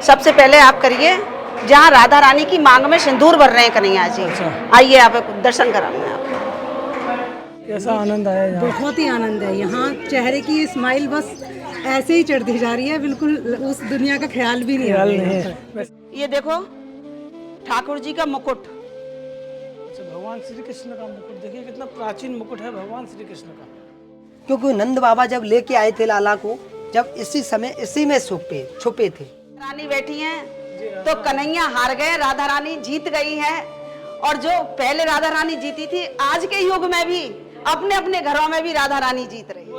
सबसे पहले आप करिए जहाँ राधा रानी की मांग में सिंदूर भर रहे हैं कन्हैया जी। आइए आप दर्शन कराऊंगा आपको। कैसा आनंद आया यहाँ? बहुत ही आनंद है यहाँ। चेहरे की स्माइल बस ऐसे ही चढ़ती जा रही है, बिल्कुल उस दुनिया का ख्याल भी नहीं आ रहा है। ये देखो ठाकुर जी का मुकुट। अच्छा, भगवान श्री कृष्ण का मुकुट देखिए, कितना प्राचीन मुकुट है भगवान श्री कृष्ण का। क्योंकि नंद बाबा जब लेके आए थे लाला को, जब इसी समय इसी में छुपे थे। रानी बैठी हैं तो कन्हैया हार गए, राधा रानी जीत गई है। और जो पहले राधा रानी जीती थी, आज के युग में भी अपने अपने घरों में भी राधा रानी जीत रही है।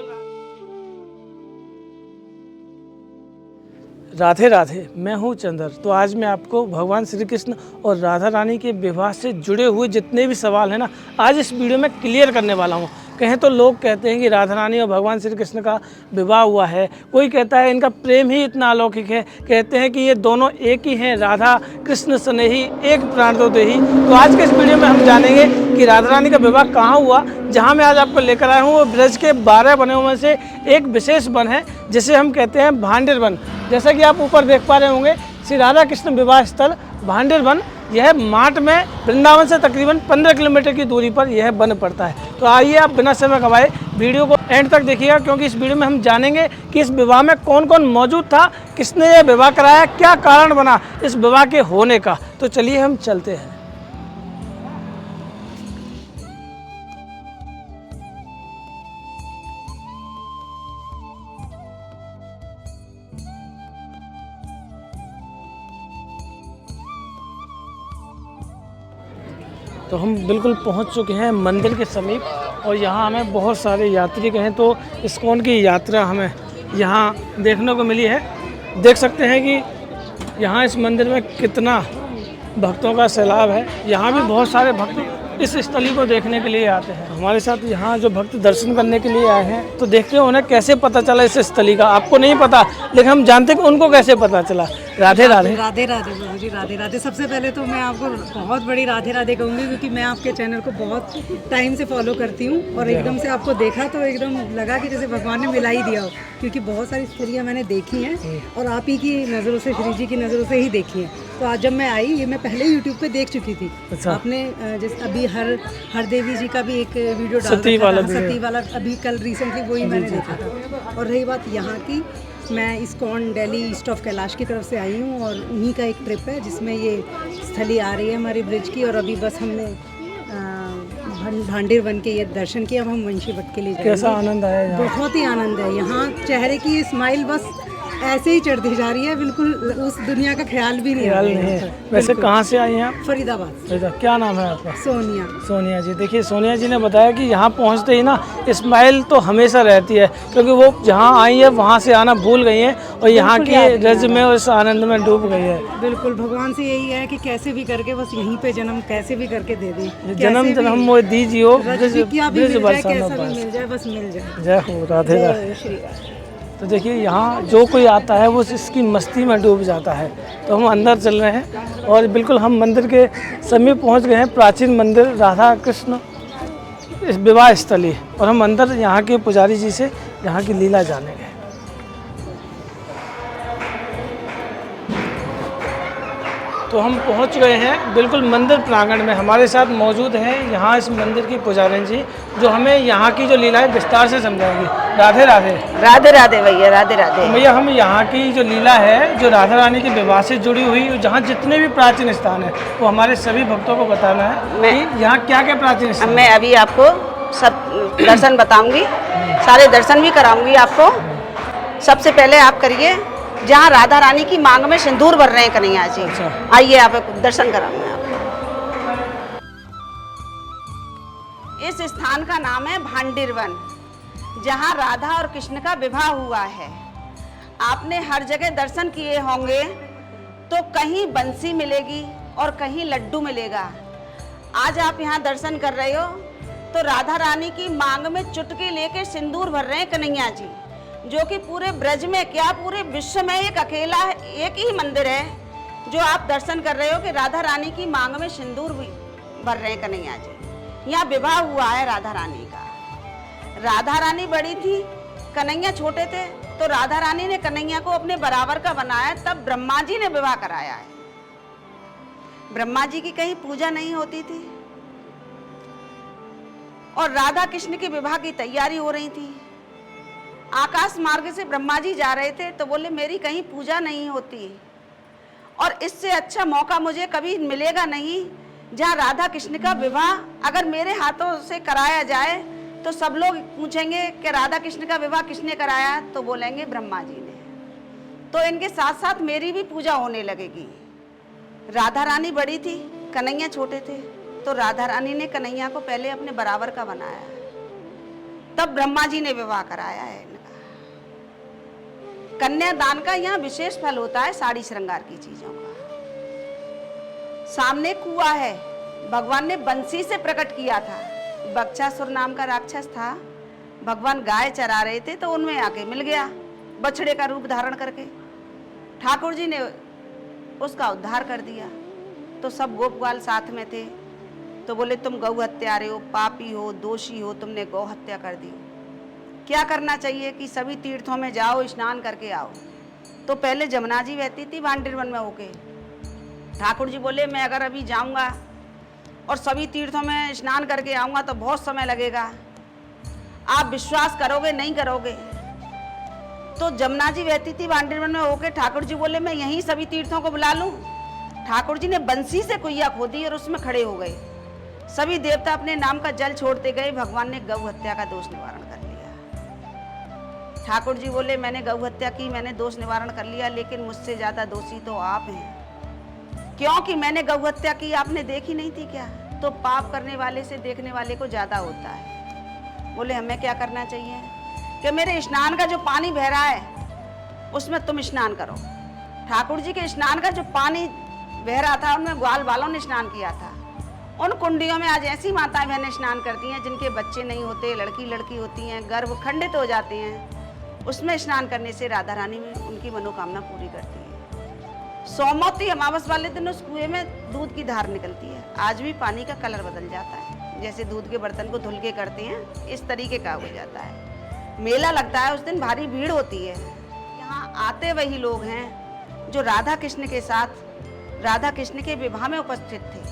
राधे राधे, मैं हूँ चंदर। तो आज मैं आपको भगवान श्री कृष्ण और राधा रानी के विवाह से जुड़े हुए जितने भी सवाल हैं ना, आज इस वीडियो में क्लियर करने वाला हूँ। कहें तो लोग कहते हैं कि राधा रानी और भगवान श्री कृष्ण का विवाह हुआ है, कोई कहता है इनका प्रेम ही इतना अलौकिक है, कहते हैं कि ये दोनों एक ही हैं, राधा कृष्ण स्नेही एक प्राण दो देही। तो आज के इस वीडियो में हम जानेंगे कि राधा रानी का विवाह कहाँ हुआ। जहाँ मैं आज आपको लेकर आया हूँ वो ब्रज के 12 वनों में से एक विशेष वन है, जिसे हम कहते हैं भांडेर वन। जैसा कि आप ऊपर देख पा रहे होंगे, श्री राधा कृष्ण विवाह स्थल भांडेर वन, यह माट में वृंदावन से तकरीबन 15 किलोमीटर की दूरी पर यह वन पड़ता है। तो आइए आप बिना समय गवाए वीडियो को एंड तक देखिएगा, क्योंकि इस वीडियो में हम जानेंगे कि इस विवाह में कौन कौन मौजूद था, किसने यह विवाह कराया, क्या कारण बना इस विवाह के होने का। तो चलिए हम चलते हैं। तो हम बिल्कुल पहुंच चुके हैं मंदिर के समीप, और यहाँ हमें बहुत सारे यात्री कहें तो इस्कॉन की यात्रा हमें यहाँ देखने को मिली है। देख सकते हैं कि यहाँ इस मंदिर में कितना भक्तों का सैलाब है। यहाँ भी बहुत सारे भक्त इस स्थली को देखने के लिए आते हैं। हमारे साथ यहाँ जो भक्त दर्शन करने के लिए आए हैं, तो देखते हैं उन्हें कैसे पता चला इस स्थली का। आपको नहीं पता, लेकिन हम जानते हैं कि उनको कैसे पता चला। राधे राधे। राधे राधे बाबू जी, राधे राधे। सबसे पहले तो मैं आपको बहुत बड़ी राधे राधे कहूँगी, क्योंकि मैं आपके चैनल को बहुत टाइम से फॉलो करती हूँ, और एकदम से आपको देखा तो एकदम लगा कि जैसे भगवान ने मिला ही दिया हो, क्योंकि बहुत सारी स्त्रियाँ मैंने देखी हैं और आप ही की नज़रों से, श्री जी की नज़रों से ही देखी हैं। तो आज जब मैं आई, ये मैं पहले यूट्यूब पे देख चुकी थी। अच्छा। आपने जैसे अभी हर देवी जी का भी एक वीडियो डाला था, सती वाला, अभी कल रिसेंटली वही मैंने देखा था। और रही बात यहाँ की, मैं ISKCON Delhi east of Kailash की तरफ से आई हूँ, और उन्हीं का एक ट्रिप है जिसमें ये स्थली आ रही है हमारी ब्रिज की। और अभी बस हमने भांडेर वन के ये दर्शन किया। अब हम वंशी भट्ट के लिए जाएंगे। कैसा आनंद आया यहाँ? बहुत ही आनंद है यहाँ। चेहरे की स्माइल बस ऐसे ही चढ़ती जा रही है, बिल्कुल उस दुनिया का ख्याल भी नहीं आ रहा है। वैसे कहाँ से आई हैं आप? फरीदाबाद। क्या नाम है आपका? सोनिया। सोनिया जी। देखिए, सोनिया जी ने बताया कि यहाँ पहुँचते ही ना स्माइल तो हमेशा रहती है, क्योंकि वो जहाँ आई है वहाँ से आना भूल गई हैं, और यहाँ के रज में और इस आनंद में डूब गई है। बिल्कुल, भगवान से यही है कि कैसे भी करके बस यहीं पे जन्म कैसे भी करके दे दें। जन्म वो दीजिए, क्या भी मिल जाए, कैसा भी मिल जाए, बस मिल जाए। जय हो राधे राधे। श्री राधे। तो देखिए, यहाँ जो कोई आता है वो इसकी मस्ती में डूब जाता है। तो हम अंदर चल रहे हैं, और बिल्कुल हम मंदिर के समीप पहुँच गए हैं, प्राचीन मंदिर राधा कृष्ण इस विवाह स्थली। और हम अंदर यहाँ के पुजारी जी से यहाँ की लीला जानेंगे। तो हम पहुँच गए हैं बिल्कुल मंदिर प्रांगण में। हमारे साथ मौजूद हैं यहाँ इस मंदिर की पुजारी जी, जो हमें यहाँ की जो लीला है विस्तार से समझाएंगी। राधे राधे। राधे राधे भैया, राधे राधे। भैया, हम यहाँ की जो लीला है, जो राधा रानी के विवाह से जुड़ी हुई, जहाँ जितने भी प्राचीन स्थान है, वो हमारे सभी भक्तों को बताना है कि यहाँ क्या क्या प्राचीन स्थान। मैं अभी आपको सब दर्शन बताऊंगी, सारे दर्शन भी कराऊंगी आपको। सबसे पहले आप करिए जहाँ राधा रानी की मांग में सिंदूर भर रहे हैं कन्हैया जी। आइए आप दर्शन कराऊंगा आपको। इस स्थान का नाम है भांडेर वन, जहाँ राधा और कृष्ण का विवाह हुआ है। आपने हर जगह दर्शन किए होंगे, तो कहीं बंसी मिलेगी और कहीं लड्डू मिलेगा। आज आप यहाँ दर्शन कर रहे हो तो राधा रानी की मांग में चुटकी लेके सिंदूर भर रहे हैं कन्हैया जी, जो कि पूरे ब्रज में क्या पूरे विश्व में एक अकेला एक ही मंदिर है जो आप दर्शन कर रहे हो कि राधा रानी की मांग में सिंदूर भर रहे हैं कन्हैया जी। यहाँ विवाह हुआ है राधा रानी का। राधा रानी बड़ी थी, कन्हैया छोटे थे, तो राधा रानी ने कन्हैया को अपने बराबर का बनाया, तब ब्रह्मा जी ने विवाह कराया है। ब्रह्मा जी की कहीं पूजा नहीं होती थी और राधा कृष्ण के विवाह की तैयारी हो रही थी। आकाश मार्ग से ब्रह्मा जी जा रहे थे तो बोले मेरी कहीं पूजा नहीं होती और इससे अच्छा मौका मुझे कभी मिलेगा नहीं जहाँ राधा कृष्ण का विवाह अगर मेरे हाथों से कराया जाए तो सब लोग पूछेंगे कि राधा कृष्ण का विवाह किसने कराया, तो बोलेंगे ब्रह्मा जी ने। तो इनके साथ साथ मेरी भी पूजा होने लगेगी। राधा रानी बड़ी थी, कन्हैया छोटे थे, तो राधा रानी ने कन्हैया को पहले अपने बराबर का बनाया, तब ब्रह्मा जी ने विवाह कराया है इनका। कन्यादान का यहाँ विशेष फल होता है साड़ी श्रृंगार की चीजों का। सामने कुआं है, भगवान ने बंसी से प्रकट किया था। बक्षासुर नाम का राक्षस था, भगवान गाय चरा रहे थे तो उनमें आके मिल गया बछड़े का रूप धारण करके। ठाकुर जी ने उसका उद्धार कर दिया। तो सब गोपवाल साथ में थे तो बोले तुम गौ हत्यारे हो, पापी हो, दोषी हो, तुमने गौ हत्या कर दी। क्या करना चाहिए कि सभी तीर्थों में जाओ, स्नान करके आओ। तो पहले जमुना जी बहती थी भांडिर वन में होके। ठाकुर जी बोले मैं अगर अभी जाऊंगा और सभी तीर्थों में स्नान करके आऊंगा तो बहुत समय लगेगा, आप विश्वास करोगे नहीं करोगे। तो जमुना जी बहती थी भांडिर वन में होके। ठाकुर जी बोले मैं यहीं सभी तीर्थों को बुला लूं। ठाकुर जी ने बंसी से कुइया खोदी और उसमें खड़े हो गए। सभी देवता अपने नाम का जल छोड़ते गए। भगवान ने गौ हत्या का दोष निवारण कर लिया। ठाकुर जी बोले मैंने गौ हत्या की, मैंने दोष निवारण कर लिया, लेकिन मुझसे ज्यादा दोषी तो आप हैं, क्योंकि मैंने गौ हत्या की आपने देखी नहीं थी क्या? तो पाप करने वाले से देखने वाले को ज्यादा होता है। बोले हमें क्या करना चाहिए कि मेरे स्नान का जो पानी बह रहा है उसमें तुम स्नान करो। ठाकुर जी के स्नान का जो पानी बह रहा था उनमें ग्वाल बालों ने स्नान किया था। उन कुंडियों में आज ऐसी माताएं बहनें स्नान करती हैं जिनके बच्चे नहीं होते, लड़की लड़की होती हैं, गर्भ खंडित हो जाते हैं। उसमें स्नान करने से राधा रानी में उनकी मनोकामना पूरी करती है। सोमवती अमावस वाले दिन उस कुएं में दूध की धार निकलती है। आज भी पानी का कलर बदल जाता है, जैसे दूध के बर्तन को धुल के करते हैं इस तरीके का हो जाता है। मेला लगता है, उस दिन भारी भीड़ होती है। यहाँ आते वही लोग हैं जो राधा कृष्ण के साथ राधा कृष्ण के विवाह में उपस्थित थे।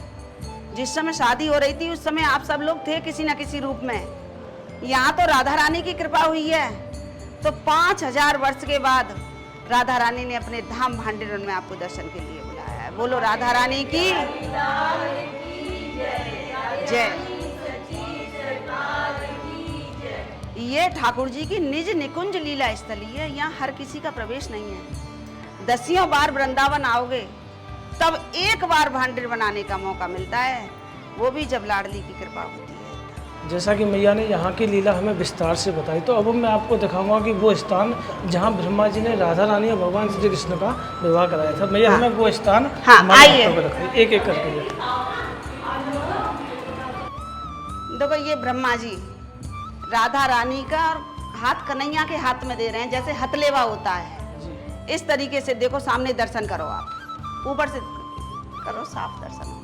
जिस समय शादी हो रही थी उस समय आप सब लोग थे किसी न किसी रूप में। यहाँ तो राधा रानी की कृपा हुई है, तो 5000 वर्ष के बाद राधा रानी ने अपने धाम भांडिर में आपको दर्शन के लिए बुलाया है। बोलो राधा रानी की जय। ये ठाकुर जी की निज निकुंज लीला स्थली है, यहाँ हर किसी का प्रवेश नहीं है। 10 बार वृंदावन आओगे तब एक बार भांडिर बनाने का मौका मिलता है, वो भी जब लाडली की कृपा होती है। जैसा कि मैया ने यहाँ की लीला हमें विस्तार से बताई, तो अब मैं आपको दिखाऊंगा कि वो स्थान जहाँ ब्रह्मा जी ने राधा रानी और भगवान श्री कृष्ण का विवाह कराया था। मैया हमें वो स्थान आइए एक एक करके। देखो ये ब्रह्मा जी राधा रानी का हाथ कन्हैया के हाथ में दे रहे हैं, जैसे हथलेवा होता है इस तरीके से। देखो सामने दर्शन करो, आप ऊपर से करो, साफ दर्शन हो।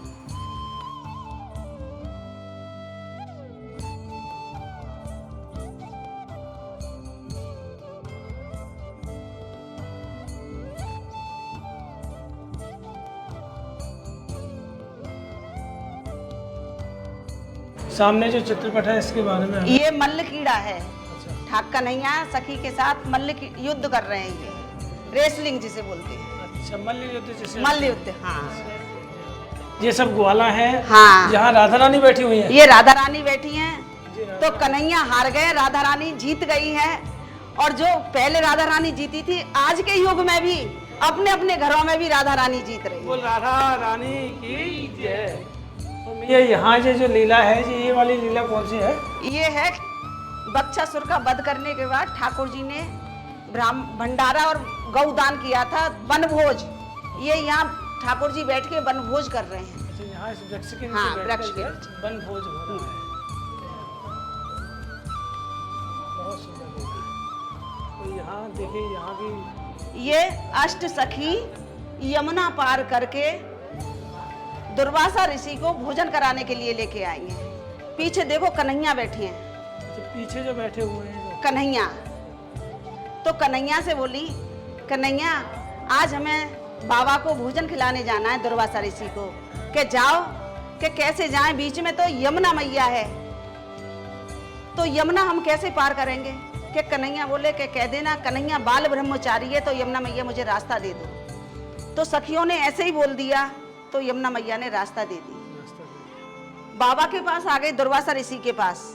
सामने जो चित्रपट है इसके बारे में ये मल्ल कीड़ा है। ठाक कन्हैया सखी के साथ मल्ल युद्ध कर रहे हैं, ये रेसलिंग जिसे बोलते हैं। अच्छा, मल्ल युद्ध जैसे। मल्ल युद्ध, हाँ। ये सब ग्वाला है, हाँ। जहाँ राधा रानी बैठी हुई है। ये राधा रानी बैठी हैं। तो कन्हैया हार गए, राधा रानी जीत गई है। और जो पहले राधा रानी जीती थी, आज के युग में भी अपने अपने घरों में भी राधा रानी जीत रही है। वो राधा रानी की जय। ये यहाँ जो लीला है, ये वाली लीला कौन सी है? ये है बक्षासुर का वध करने के बाद ठाकुर जी ने भंडारा और गौदान किया था, वनभोज। ये यहाँ ठाकुर जी बैठ के वनभोज कर रहे हैं। अच्छा, यहाँ इस वृक्ष के हाँ, नीचे वृक्ष के वनभोज हो रहा है। बहुत सुंदर। तो यहाँ देखिए, यहाँ भी ये अष्ट सखी यमुना पार करके दुर्वासा ऋषि को भोजन कराने के लिए लेके आई हैं। पीछे देखो कन्हैया बैठी हैं। पीछे जो बैठे हुए हैं कन्हैया, तो तो कन्हैया से बोली, कन्हैया आज हमें बाबा को भोजन खिलाने जाना है दुर्वासा ऋषि को। के जाओ, के कैसे जाएं, बीच में तो यमुना मैया है, तो यमुना हम कैसे पार करेंगे। के कन्हैया बोले कि कह देना कन्हैया बाल ब्रह्मचारी है, तो यमुना मैया मुझे रास्ता दे दो। तो सखियों ने ऐसे ही बोल दिया, तो यमुना मैया ने रास्ता दे दी। बाबा के पास आ गए, दुर्वासा ऋषि के पास।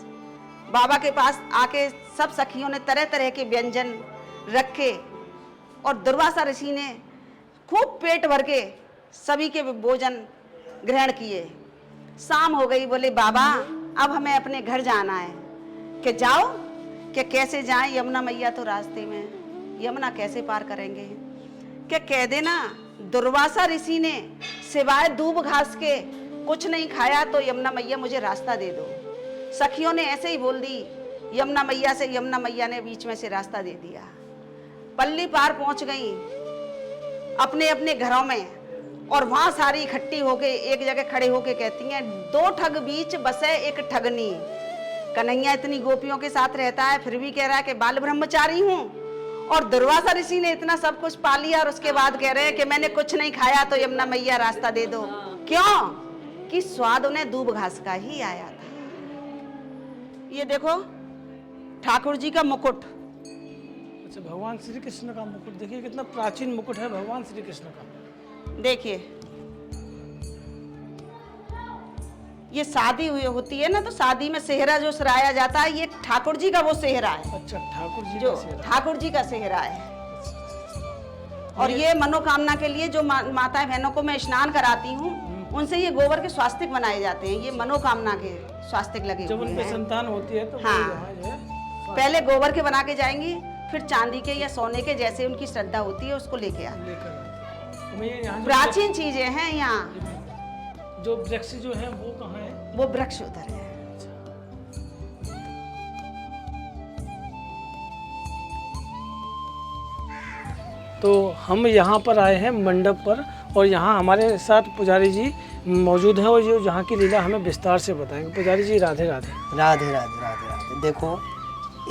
बाबा के पास आके सब सखियों ने तरह तरह के व्यंजन रखे और दुर्वासा ऋषि ने खूब पेट भर के सभी के भोजन ग्रहण किए। शाम हो गई, बोले बाबा अब हमें अपने घर जाना है। कि जाओ, कि कैसे जाएं, यमुना मैया तो रास्ते में, यमुना कैसे पार करेंगे। कि कह देना दुर्वासा ऋषि ने सिवाय दूब घास के कुछ नहीं खाया, तो यमुना मैया मुझे रास्ता दे दो। सखियों ने ऐसे ही बोल दी यमुना मैया से, यमुना मैया ने बीच में से रास्ता दे दिया। पल्ली पार पहुंच गई अपने अपने घरों में, और वहां सारी इकट्ठी होके एक जगह खड़े होके कहती हैं, दो ठग बीच बसे एक ठगनी। कन्हैया इतनी गोपियों के साथ रहता है, फिर भी कह रहा है कि बाल ब्रह्मचारी हूँ, और दुर्वासा ऋषि ने इतना सब कुछ पा लिया और उसके बाद कह रहे हैं कि मैंने कुछ नहीं खाया, तो यमुना मैया रास्ता दे दो। क्यों? कि स्वाद उन्हें दूब घास का ही आया था। ये देखो ठाकुर जी का मुकुट। अच्छा, भगवान श्री कृष्ण का मुकुट देखिए, कितना प्राचीन मुकुट है भगवान श्री कृष्ण का। देखिए ये शादी हुई होती है ना, तो शादी में सेहरा जो सराया जाता है, ये ठाकुर जी का वो सेहरा है। अच्छा, ठाकुर जी जो का सेहरा। ठाकुर जी का सेहरा है। और ये मनोकामना के लिए जो माताएं बहनों को मैं स्नान कराती हूँ, उनसे ये गोबर के स्वास्तिक बनाए जाते हैं। ये मनोकामना के स्वास्तिक लगे जब हुए उनपे हैं। संतान होती है तो वो हाँ। यहाँ जो है पहले गोबर के बना के जाएंगी, फिर चांदी के या सोने के, जैसे उनकी श्रद्धा होती है उसको लेके आते। लेकर आते हैं। तो ये यहाँ जो प्राचीन चीजें हैं यहाँ। जो वृक्ष जो है वो कहाँ है? वो वृक्ष उधर है। तो हम यहाँ पर आए हैं मंडप पर, और यहाँ हमारे साथ पुजारी जी मौजूद हैं, और जो यहाँ की लीला हमें विस्तार से बताएंगे। पुजारी जी राधे राधे। राधे राधे राधे राधे। देखो,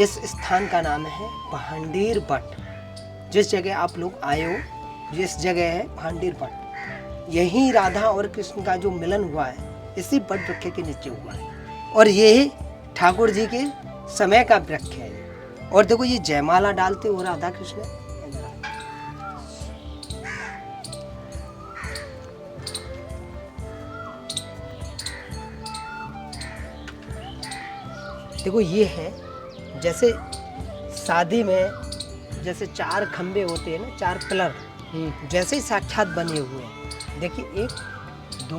इस स्थान का नाम है भांडीर बट। जिस जगह आप लोग आए हो, जिस जगह है भांडीर बट, यही राधा और कृष्ण का जो मिलन हुआ है इसी बट वृक्ष के नीचे हुआ है, और यही ठाकुर जी के समय का वृक्ष है। और देखो ये जयमाला डालते हो राधा कृष्ण। देखो ये है, जैसे शादी में जैसे चार खंबे होते हैं ना, चार पिलर, जैसे ही साक्षात बने हुए हैं। देखिए 1 2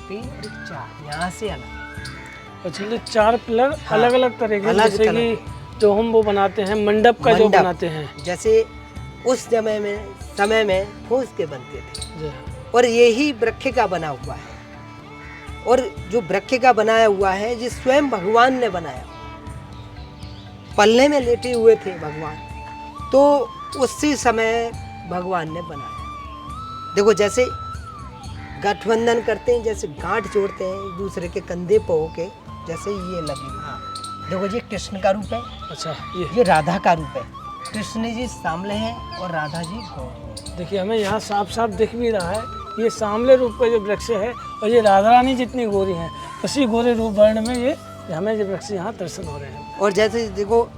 3 और 4, यहाँ से अलग। अच्छा, तो 4 पिलर हाँ, अलग अलग तरह के, अलग जैसे तरह कि जो हम वो बनाते हैं मंडप का जो मंडप, बनाते हैं, जैसे उस समय में फूस के बनते थे, जी। और यही वृक्ष का बना हुआ है। और जो वृक्ष का बनाया हुआ है, ये स्वयं भगवान ने बनाया। पल्ले में लेटे हुए थे भगवान, तो उसी समय भगवान ने बनाया। देखो जैसे गठबंधन करते हैं, जैसे गांठ जोड़ते हैं एक दूसरे के कंधे पे होके, जैसे ये लगी। हाँ, देखो ये कृष्ण का रूप है। अच्छा, ये राधा का रूप है। कृष्ण जी सांवले हैं और राधा जी गोरी हैं। देखिए हमें यहाँ साफ साफ दिख भी रहा है, ये सांवले रूप का जो वृक्ष है, और ये राधा रानी जितनी गोरी हैं, उसी गोरे रूप वर्ण में ये हमें जो वृक्ष यहाँ दर्शन हो रहे हैं। और जैसे देखो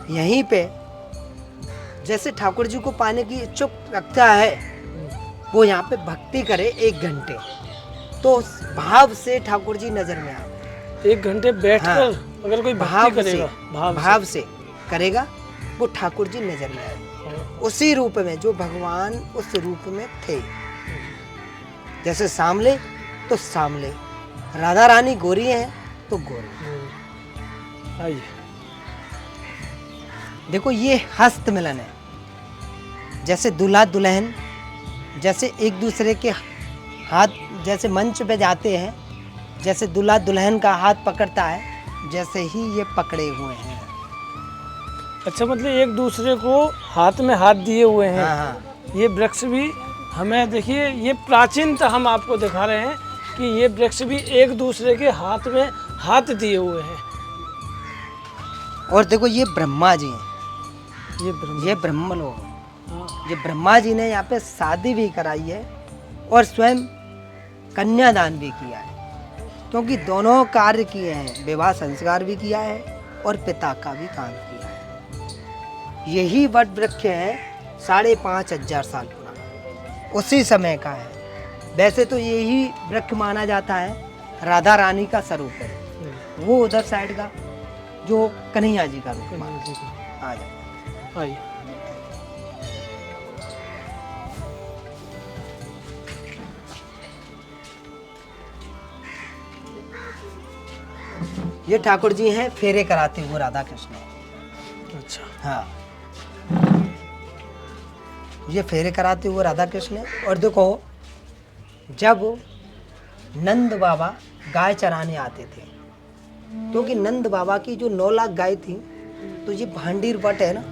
यहीं पे जैसे ठाकुर जी को पाने की इच्छुक रखता है, वो यहाँ पे भक्ति करे 1 घंटे, तो भाव से ठाकुर जी नजर में आए। 1 घंटे बैठकर हाँ, अगर कोई भाव भक्ति से, करेगा, भाव से करेगा, वो ठाकुर जी नजर में आए उसी रूप में जो भगवान उस रूप में थे। जैसे सामले तो सामले, राधा रानी गोरी हैं तो गोरी। आइए, देखो ये हस्त मिलन है। जैसे दूल्हा दुल्हन जैसे एक दूसरे के हाथ, जैसे मंच पे जाते हैं, जैसे दूल्हा दुल्हन का हाथ पकड़ता है, जैसे ही ये पकड़े हुए हैं। अच्छा, मतलब एक दूसरे को हाथ में हाथ दिए हुए हैं। हाँ हाँ, ये वृक्ष भी हमें देखिए, ये प्राचीनता हम आपको दिखा रहे हैं कि ये वृक्ष भी एक दूसरे के हाथ में हाथ दिए हुए हैं। और देखो ये ब्रह्मा जी हैं, ये ब्रह्मलोक। ये ब्रह्मा जी ने यहाँ पे शादी भी कराई है और स्वयं कन्यादान भी किया है, क्योंकि दोनों कार्य किए हैं, विवाह संस्कार भी किया है और पिता का भी काम किया है। यही वट वृक्ष है 5,500 साल पुराना, उसी समय का है। वैसे तो यही वृक्ष माना जाता है राधा रानी का स्वरूप है, वो उधर साइड का जो कन्हैया जी का रूप माना जाता है। आ जाओ। आइए। ये ठाकुर जी हैं फेरे कराते हुए राधा कृष्ण। अच्छा। हाँ, ये फेरे कराते हुए राधा कृष्ण। और देखो, जब नंद बाबा गाय चराने आते थे, क्योंकि नंद बाबा की जो 9 लाख गाय थी, तो ये भांडीर वट है ना,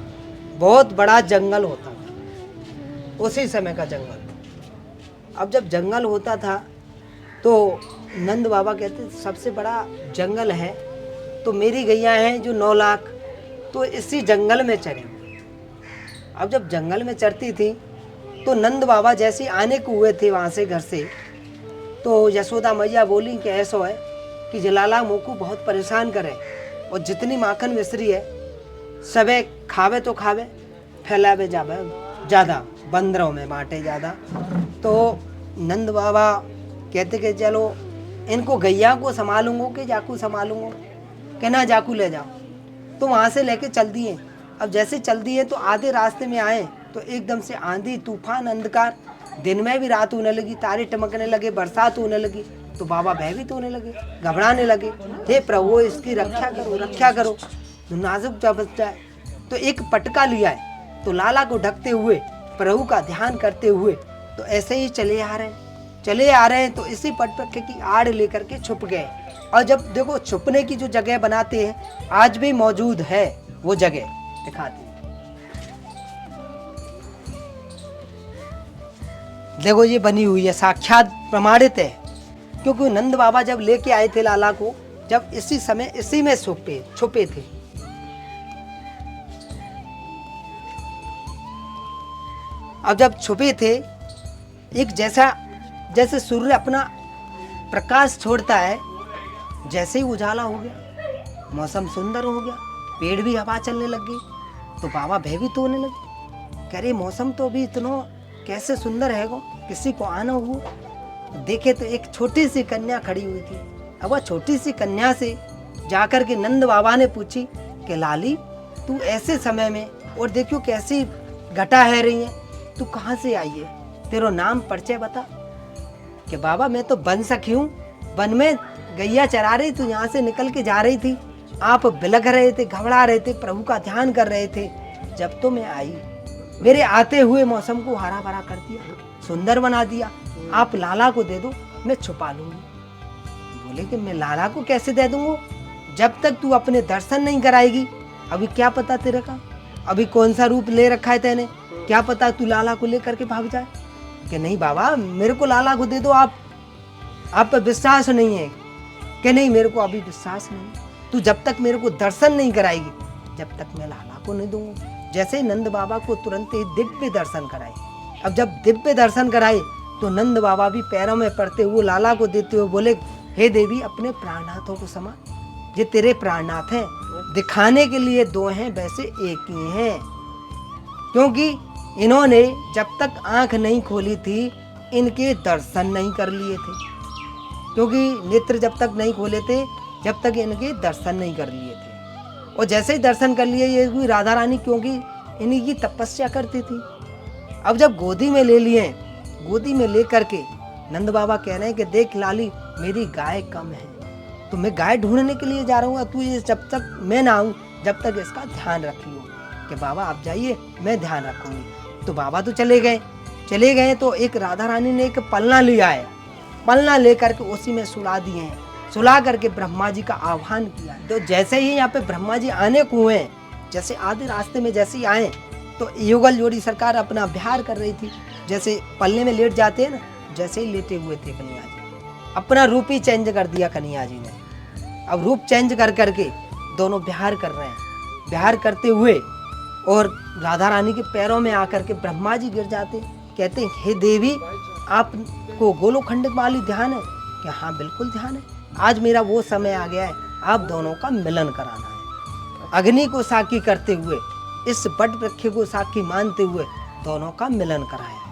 बहुत बड़ा जंगल होता था, उसी समय का जंगल। अब जब जंगल होता था तो नंद बाबा कहते सबसे बड़ा जंगल है, तो मेरी गैया हैं जो 9 लाख, तो इसी जंगल में चरे। अब जब जंगल में चरती थी तो नंद बाबा जैसे आने को हुए थे वहाँ से, घर से, तो यशोदा मैया बोली कि ऐसा है कि जलाला मोकू बहुत परेशान करे, और जितनी माखन मिश्री है सबे खावे तो खावे, फैलावे जावे ज़्यादा, बंदरों में बांटे ज़्यादा। तो नंद बाबा कहते कि चलो इनको गैया को संभालूंगा कि जाकू संभालूंगा, कहना जाकू ले जाओ। तो वहाँ से लेके चल दिए। अब जैसे चल दिए तो आधे रास्ते में आए तो एकदम से आंधी तूफान अंधकार, दिन में भी रात होने लगी, तारे टमकने लगे, बरसात होने लगी। तो बाबा भयभीत होने लगे, घबराने लगे, हे प्रभु इसकी रक्षा करो, रक्षा करो, नाजुक जा बच्चा है। तो एक पटका लिया है, तो लाला को ढकते हुए प्रभु का ध्यान करते हुए तो ऐसे ही चले आ रहे हैं। तो इसी पटके की आड़ लेकर के छुप गए। और जब देखो छुपने की जो जगह बनाते हैं आज भी मौजूद है, वो जगह दिखाती है। देखो ये बनी हुई है, साक्षात प्रमाणित है, क्योंकि नंद बाबा जब लेके आए थे लाला को, जब इसी समय इसी में छुपे थे। अब जब छुपे थे, एक जैसे सूर्य अपना प्रकाश छोड़ता है, जैसे ही उजाला हो गया, मौसम सुंदर हो गया, पेड़ भी हवा चलने लग गई, तो बाबा भयभीत होने लगे, कह रहे मौसम तो अभी इतना कैसे सुंदर है गो, किसी को आना हुआ। देखे तो एक छोटी सी कन्या खड़ी हुई थी। अब वह छोटी सी कन्या से जाकर के नंद बाबा ने पूछी कि लाली तू ऐसे समय में, और देखियो कैसी घटा है रही है, तू कहाँ से आई है, तेरा नाम परिचय बता। कि बाबा मैं तो वन सखी हूँ, वन में गैया चरा रही, तू यहाँ से निकल के जा रही थी, आप बिलख रहे थे, घबरा रहे थे, प्रभु का ध्यान कर रहे थे, जब तो मैं आई, मेरे आते हुए मौसम को हरा भरा कर दिया, सुंदर बना दिया, आप लाला को दे दो, मैं छुपा लूंगी। बोले कि मैं लाला को कैसे दे दूंगा, जब तक तू अपने दर्शन नहीं कराएगी। अभी क्या पता तेरे का, अभी कौन सा रूप ले रखा है तेने, क्या पता तू लाला को लेकर के भाग जाए। कि नहीं बाबा मेरे को लाला को दे दो, आप पर विश्वास नहीं है। कि नहीं मेरे को अभी विश्वास नहीं, तू जब तक मेरे को दर्शन नहीं कराएगी, जब तक मैं लाला को नहीं दूंगा। जैसे ही नंद बाबा को तुरंत ही दिव्य दर्शन कराए। अब जब दिव्य दर्शन कराए तो नंद बाबा भी पैरों में पड़ते हुए लाला को देते हुए बोले, हे देवी अपने प्राणनाथों को समा, ये तेरे प्राणनाथ हैं, दिखाने के लिए 2 हैं वैसे एक ही हैं। क्योंकि इन्होंने जब तक आंख नहीं खोली थी इनके दर्शन नहीं कर लिए थे, क्योंकि नेत्र जब तक नहीं खोले थे, जब तक इनके दर्शन नहीं कर लिए थे। और जैसे ही दर्शन कर लिए ये हुई राधा रानी, क्योंकि इन्हीं की तपस्या करती थी। अब जब गोदी में ले लिए, गोदी में ले करके नंद बाबा कह रहे हैं कि देख लाली मेरी गाय कम है, तो मैं गाय ढूंढने के लिए जा रहा हूँ, तू ये जब तक मैं ना आऊँ जब तक इसका ध्यान रखियो। कि बाबा आप जाइए मैं ध्यान रखूंगी। तो बाबा तो चले गए। तो एक राधा रानी ने एक पलना लिया है, पलना लेकर के उसी में सुला दिए हैं, सुला करके ब्रह्मा जी का आह्वान किया। तो जैसे ही यहाँ पे ब्रह्मा जी आने को हुए, जैसे आधे रास्ते में जैसे ही आए तो युगल जोड़ी सरकार अपना बिहार कर रही थी, जैसे पलने में लेट जाते हैं ना, जैसे ही लेटे हुए थे कन्हैया जी, अपना रूप ही चेंज कर दिया कन्हैया जी ने। अब रूप चेंज कर करके दोनों बिहार कर रहे हैं। बिहार करते हुए और राधा रानी के पैरों में आकर के ब्रह्मा जी गिर जाते, कहते हैं हे देवी आपको गोलोकखंड वाली ध्यान है कि हाँ बिल्कुल ध्यान है। आज मेरा वो समय आ गया है, आप दोनों का मिलन कराना है। अग्नि को साक्षी करते हुए, इस बट वृक्ष को साक्षी मानते हुए दोनों का मिलन कराया।